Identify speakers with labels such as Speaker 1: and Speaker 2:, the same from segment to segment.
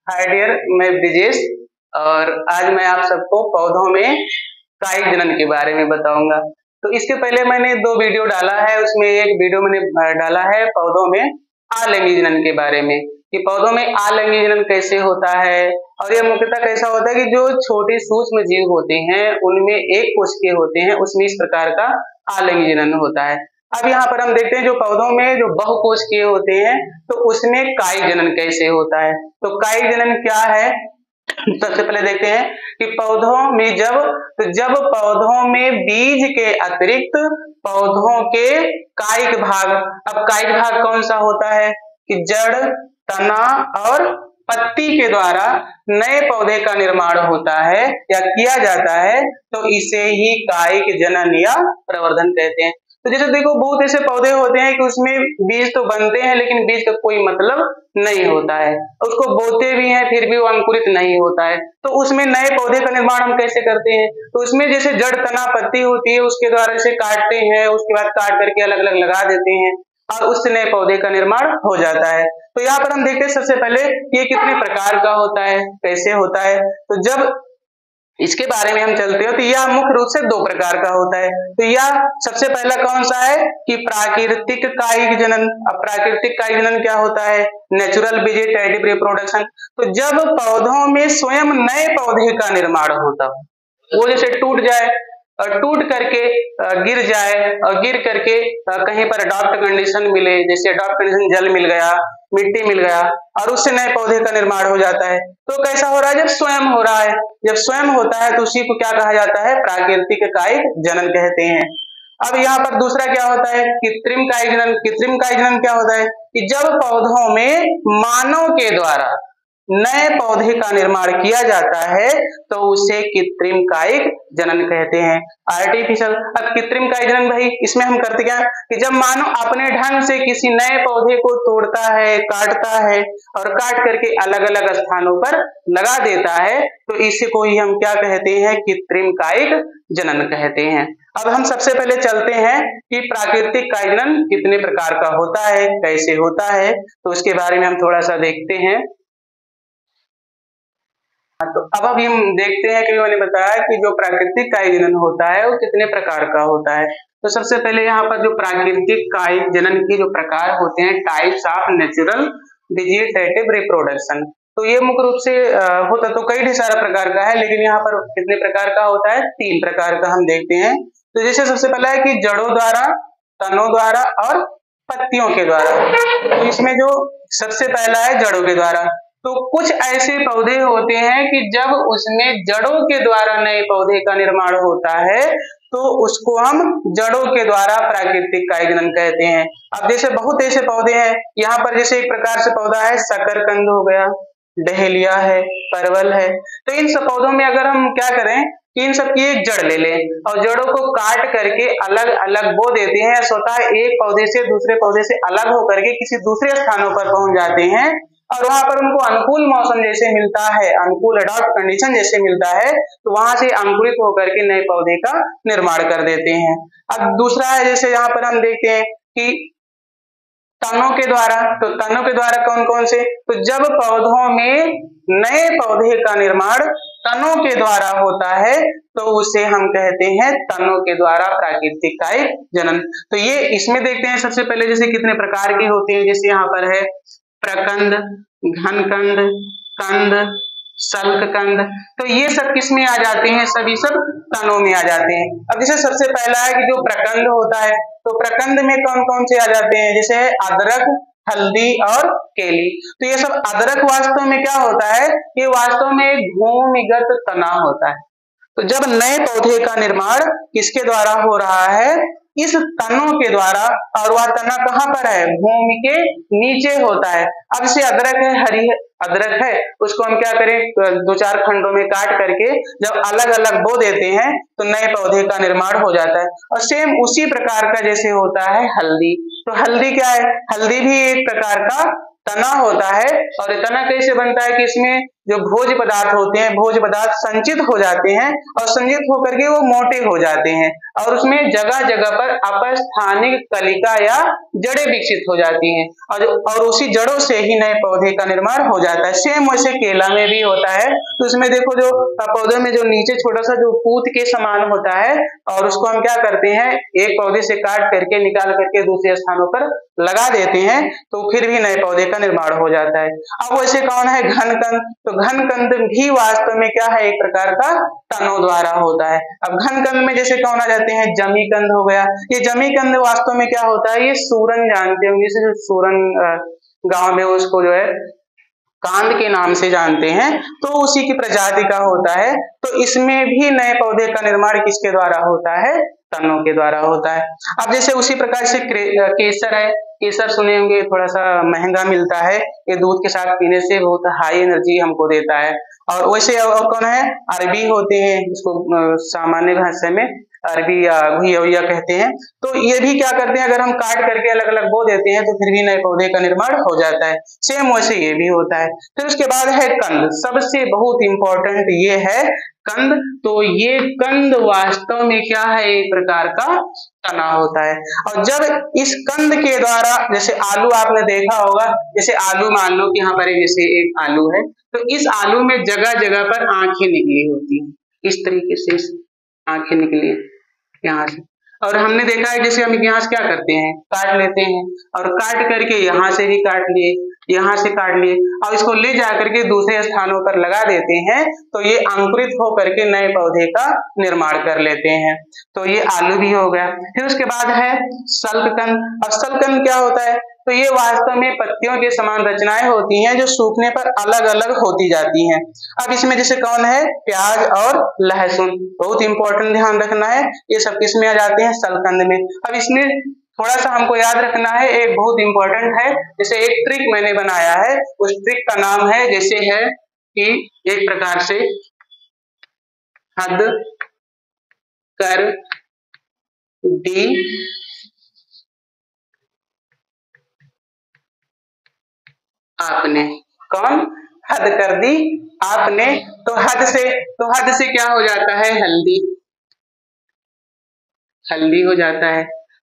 Speaker 1: Hi dear, मैं ब्रिजेश और आज मैं आप सबको पौधों में कायिक जनन के बारे में बताऊंगा। तो इसके पहले मैंने 2 वीडियो डाला है, उसमें एक वीडियो मैंने डाला है पौधों में आलिंगी जनन के बारे में कि पौधों में आलिंगी जनन कैसे होता है और यह मुख्यतः कैसा होता है कि जो छोटे सूक्ष्म जीव होते हैं उनमें एक कोशिकीय होते हैं, उसमें इस प्रकार का आलिंगी जनन होता है। अब यहाँ पर हम देखते हैं जो पौधों में जो बहुकोशिकीय होते हैं तो उसमें कायिक जनन कैसे होता है। तो कायिक जनन क्या है, सबसे पहले देखते हैं कि पौधों में जब पौधों में बीज के अतिरिक्त पौधों के कायिक भाग, अब कायिक भाग कौन सा होता है कि जड़, तना और पत्ती के द्वारा नए पौधे का निर्माण होता है या किया जाता है, तो इसे ही कायिक जनन या प्रवर्धन कहते हैं। तो जैसे देखो बहुत ऐसे पौधे होते हैं कि उसमें बीज तो बनते हैं लेकिन बीज का कोई मतलब नहीं होता है, उसको बोते भी हैं फिर भी वो अंकुरित नहीं होता है। तो उसमें नए पौधे का निर्माण हम कैसे करते हैं, तो उसमें जैसे जड़, तना, पत्ती होती है उसके द्वारा इसे काटते हैं, उसके बाद काट करके अलग अलग लगा देते हैं और उससे नए पौधे का निर्माण हो जाता है। तो यहाँ पर हम देखते हैं सबसे पहले ये कितने प्रकार का होता है, कैसे होता है। तो जब इसके बारे में हम चलते हो तो यह मुख्य रूप से 2 प्रकार का होता है। तो यह सबसे पहला कौन सा है कि प्राकृतिक कायिक जनन। अब प्राकृतिक कायिक जनन क्या होता है, नेचुरल वेजिटेटिव रिप्रोडक्शन। तो जब पौधों में स्वयं नए पौधे का निर्माण होता हो, वो जैसे टूट जाए और टूट करके गिर जाए और गिर करके कहीं पर अडॉप्ट कंडीशन मिले, जैसे अडॉप्ट कंडीशन जल मिल गया, मिट्टी मिल गया और उससे नए पौधे का निर्माण हो जाता है। तो कैसा हो रहा है, जब स्वयं हो रहा है, जब स्वयं होता है तो उसी को क्या कहा जाता है, प्राकृतिक कायिक जनन कहते हैं। अब यहाँ पर दूसरा क्या होता है, कृत्रिम कायिक जनन। कृत्रिम कायिक जनन क्या होता है कि जब पौधों में मानव के द्वारा नए पौधे का निर्माण किया जाता है तो उसे कृत्रिम कायिक जनन कहते हैं, आर्टिफिशियल। अब कृत्रिम कायिक जनन भाई इसमें हम करते क्या कि जब मानव अपने ढंग से किसी नए पौधे को तोड़ता है, काटता है और काट करके अलग अलग स्थानों पर लगा देता है, तो इसी को ही हम क्या कहते हैं, कृत्रिम कायिक जनन कहते हैं। अब हम सबसे पहले चलते हैं कि प्राकृतिक कायिक जनन कितने प्रकार का होता है, कैसे होता है, तो उसके बारे में हम थोड़ा सा देखते हैं। तो अब हम देखते हैं कि मैंने बताया कि जो प्राकृतिक कायिक जनन होता है वो कितने प्रकार का होता है। तो सबसे पहले यहाँ पर जो प्राकृतिक कायिक जनन के जो प्रकार होते हैं, types of natural vegetative reproduction, तो ये मुख्य रूप से होता तो कई ढेर सारा प्रकार का है, लेकिन यहाँ पर कितने प्रकार का होता है, 3 प्रकार का हम देखते हैं। तो जैसे सबसे पहला है कि जड़ों द्वारा, तनों द्वारा और पत्तियों के द्वारा। तो इसमें जो सबसे पहला है जड़ों के द्वारा, तो कुछ ऐसे पौधे होते हैं कि जब उसमें जड़ों के द्वारा नए पौधे का निर्माण होता है तो उसको हम जड़ों के द्वारा प्राकृतिक कायिक जनन कहते हैं। अब जैसे बहुत ऐसे पौधे हैं, यहाँ पर जैसे एक प्रकार से पौधा है शकरकंद हो गया, डहेलिया है, परवल है। तो इन सब पौधों में अगर हम क्या करें कि इन सब की एक जड़ ले लें और जड़ों को काट करके अलग अलग बो देते हैं, स्वतः एक पौधे से दूसरे पौधे से अलग होकर के किसी दूसरे स्थानों पर पहुंच जाते हैं और वहां पर उनको अनुकूल मौसम जैसे मिलता है, अनुकूल अडॉप्ट कंडीशन जैसे मिलता है, तो वहां से अंकुरित होकर के नए पौधे का निर्माण कर देते हैं। अब दूसरा है जैसे यहाँ पर हम देखते हैं कि तनों के द्वारा। तो तनों के द्वारा कौन कौन से, तो जब पौधों में नए पौधे का निर्माण तनों के द्वारा होता है तो उसे हम कहते हैं तनों के द्वारा प्राकृतिक कायिक जनन। तो ये इसमें देखते हैं सबसे पहले जैसे कितने प्रकार के होते हैं, जैसे यहाँ पर है प्रकंद, घनकंद, कंद, शल्ककंद। तो ये सब किसमें आ जाते हैं, सभी सब तनों में आ जाते हैं। अब जैसे सबसे पहला है कि जो प्रकंद होता है, तो प्रकंद में कौन कौन से आ जाते हैं, जैसे अदरक, हल्दी और केली। तो ये सब अदरक वास्तव में क्या होता है, ये वास्तव में एक भूमिगत तना होता है। तो जब नए पौधे का निर्माण किसके द्वारा हो रहा है, इस तनों के द्वारा, और वह तना कहाँ पर है, भूमि के नीचे होता है। अब इसे अदरक है, हरी अदरक है, उसको हम क्या करें, 2-4 खंडों में काट करके जब अलग अलग बो देते हैं तो नए पौधे का निर्माण हो जाता है। और सेम उसी प्रकार का जैसे होता है हल्दी। तो हल्दी क्या है, हल्दी भी एक प्रकार का तना होता है और तना कैसे बनता है कि इसमें जो भोज्य पदार्थ होते हैं, भोज्य पदार्थ संचित हो जाते हैं और संचित होकर के वो मोटे हो जाते हैं और उसमें जगह जगह पर अपस्थानिक कलिका या जड़ें विकसित हो जाती हैं और उसी जड़ों से ही नए पौधे का निर्माण हो जाता है। सेम वैसे केला में भी होता है। तो उसमें देखो जो पौधे में जो नीचे छोटा सा जो पूत के समान होता है और उसको हम क्या करते हैं, एक पौधे से काट करके निकाल करके दूसरे स्थानों पर लगा देते हैं तो फिर भी नए पौधे का निर्माण हो जाता है। अब वैसे कौन है घनकंद, तो घनकंद भी वास्तव में क्या है, एक प्रकार का तनों द्वारा होता है। अब घनकंद में जैसे कौन आ जाते हैं, जमीकंद हो गया। ये जमीकंद वास्तव में क्या होता है, ये सूरन जानते होंगे, जैसे सूरन गांव में उसको जो है कांद के नाम से जानते हैं, तो उसी की प्रजाति का होता है। तो इसमें भी नए पौधे का निर्माण किसके द्वारा होता है, तनों के द्वारा होता है। अब जैसे उसी प्रकार से केसर है, केसर सुने होंगे, थोड़ा सा महंगा मिलता है, ये दूध के साथ पीने से बहुत हाई एनर्जी हमको देता है। और वैसे और कौन है, अरबी होते हैं, इसको सामान्य भाषा में अरबी या घुइया कहते हैं। तो ये भी क्या करते हैं, अगर हम काट करके अलग अलग बो देते हैं तो फिर भी नए पौधे का निर्माण हो जाता है। सेम वैसे ये भी होता है। फिर उसके बाद है कंद, सबसे बहुत इंपॉर्टेंट ये है कंद। तो ये कंद वास्तव में क्या है, एक प्रकार का तना होता है। और जब इस कंद के द्वारा, जैसे आलू आपने देखा होगा, जैसे आलू मान लो कि यहाँ पर जैसे एक आलू है, तो इस आलू में जगह जगह पर आंखें निकली होती हैं, इस तरीके से आंखें निकली यहाँ से। और हमने देखा है जैसे हम यहाँ से क्या करते हैं, काट लेते हैं और काट करके यहाँ से भी काट लिए, यहाँ से काट लिए और इसको ले जाकर के दूसरे स्थानों पर लगा देते हैं, तो ये अंकुरित होकर के नए पौधे का निर्माण कर लेते हैं। तो ये आलू भी हो गया। फिर उसके बाद है सल्ककंद। और सल्ककंद क्या होता है, तो ये वास्तव में पत्तियों के समान रचनाएं होती हैं जो सूखने पर अलग अलग होती जाती हैं। अब इसमें जैसे कौन है, प्याज और लहसुन, बहुत इंपॉर्टेंट ध्यान रखना है, ये सब किसमें आ जाते हैं, सल्ककंद में। अब इसमें थोड़ा सा हमको याद रखना है, एक बहुत इंपॉर्टेंट है, जैसे एक ट्रिक मैंने बनाया है, उस ट्रिक का नाम है, जैसे है कि एक प्रकार से हद कर दी आपने, कौन, हद कर दी आपने। तो हद से क्या हो जाता है, हल्दी, हल्दी हो जाता है।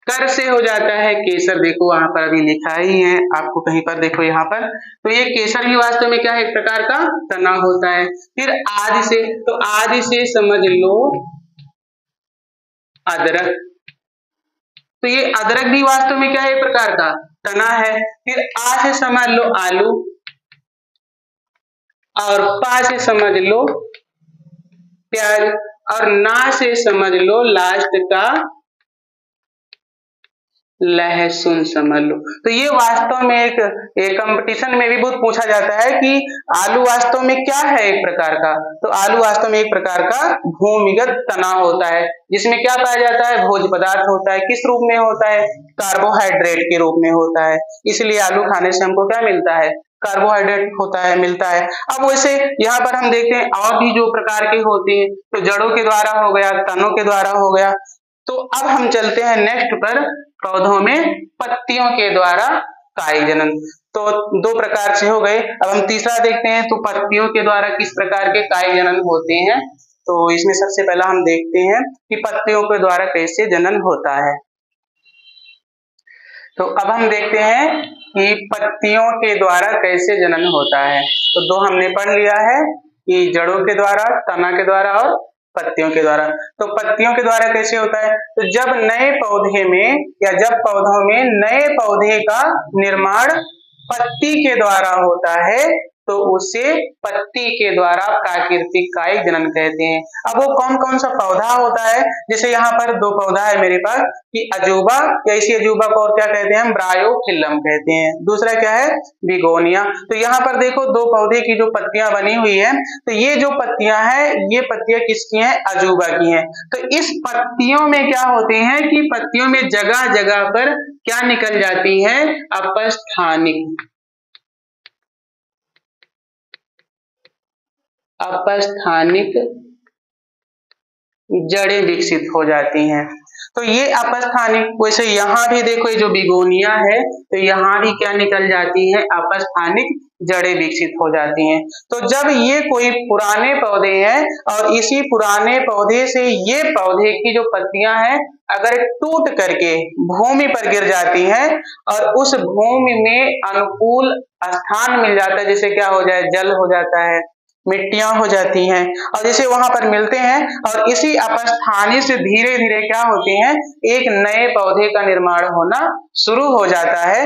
Speaker 1: कर से हो जाता है केसर, देखो वहां पर अभी लिखा ही है आपको कहीं पर, देखो यहाँ पर। तो ये केसर भी वास्तव में क्या है, एक प्रकार का तना होता है। फिर आदि से, तो आदि से समझ लो अदरक, तो ये अदरक भी वास्तव में क्या है, एक प्रकार का तना है। फिर आ से समझ लो आलू और पा से समझ लो प्याज और ना से समझ लो लास्ट का लहसुन समझ लो। तो ये वास्तव में एक कंपटीशन में भी बहुत पूछा जाता है कि आलू वास्तव में क्या है, एक प्रकार का, तो आलू वास्तव में एक प्रकार का भूमिगत तना होता है, जिसमें क्या पाया जाता है, भोज्य पदार्थ होता है। किस रूप में होता है, कार्बोहाइड्रेट के रूप में होता है। इसलिए आलू खाने से हमको क्या मिलता है, कार्बोहाइड्रेट होता है, मिलता है। अब वैसे यहाँ पर हम देखते हैं और भी जो प्रकार के होते हैं, तो जड़ों के द्वारा हो गया, तनों के द्वारा हो गया। तो अब हम चलते हैं नेक्स्ट पर, पौधों में पत्तियों के द्वारा कायिक जनन। तो दो प्रकार से हो गए। अब हम तीसरा देखते हैं, तो पत्तियों के द्वारा किस प्रकार के कायिक जनन होते हैं। तो इसमें सबसे पहला हम देखते हैं कि पत्तियों के द्वारा कैसे जनन होता है। तो अब हम देखते हैं कि पत्तियों के द्वारा कैसे जनन होता है। तो दो हमने पढ़ लिया है कि जड़ों के द्वारा, तना के द्वारा और पत्तियों के द्वारा। तो पत्तियों के द्वारा कैसे होता है, तो जब नए पौधे में या जब पौधों में नए पौधे का निर्माण पत्ती के द्वारा होता है, तो उसे पत्ती के द्वारा प्राकृतिक कायिक जनन कहते हैं। अब वो कौन कौन सा पौधा होता है, जैसे यहाँ पर दो पौधा है मेरे पास, कि अजूबा, या इसी अजूबा को और क्या कहते हैं, हम ब्रायोफिल्लम कहते हैं। दूसरा क्या है, बिगोनिया। तो यहाँ पर देखो दो पौधे की जो पत्तियां बनी हुई है, तो ये जो पत्तियां हैं, ये पत्तियां किसकी हैं, अजूबा की हैं। तो इस पत्तियों में क्या होते हैं कि पत्तियों में जगह जगह पर क्या निकल जाती है, अपस्थानिक जड़ें विकसित हो जाती हैं। तो ये अपस्थानिक, वैसे यहाँ भी देखो ये जो बिगोनिया है, तो यहाँ भी क्या निकल जाती है, अपस्थानिक जड़ें विकसित हो जाती हैं। तो जब ये कोई पुराने पौधे हैं और इसी पुराने पौधे से ये पौधे की जो पत्तियां हैं अगर टूट करके भूमि पर गिर जाती हैं और उस भूमि में अनुकूल स्थान मिल जाता है, जैसे क्या हो जाए, जल हो जाता है, मिट्टियां हो जाती हैं और जैसे वहां पर मिलते हैं और इसी अपस्थानी से धीरे धीरे क्या होती हैं, एक नए पौधे का निर्माण होना शुरू हो जाता है।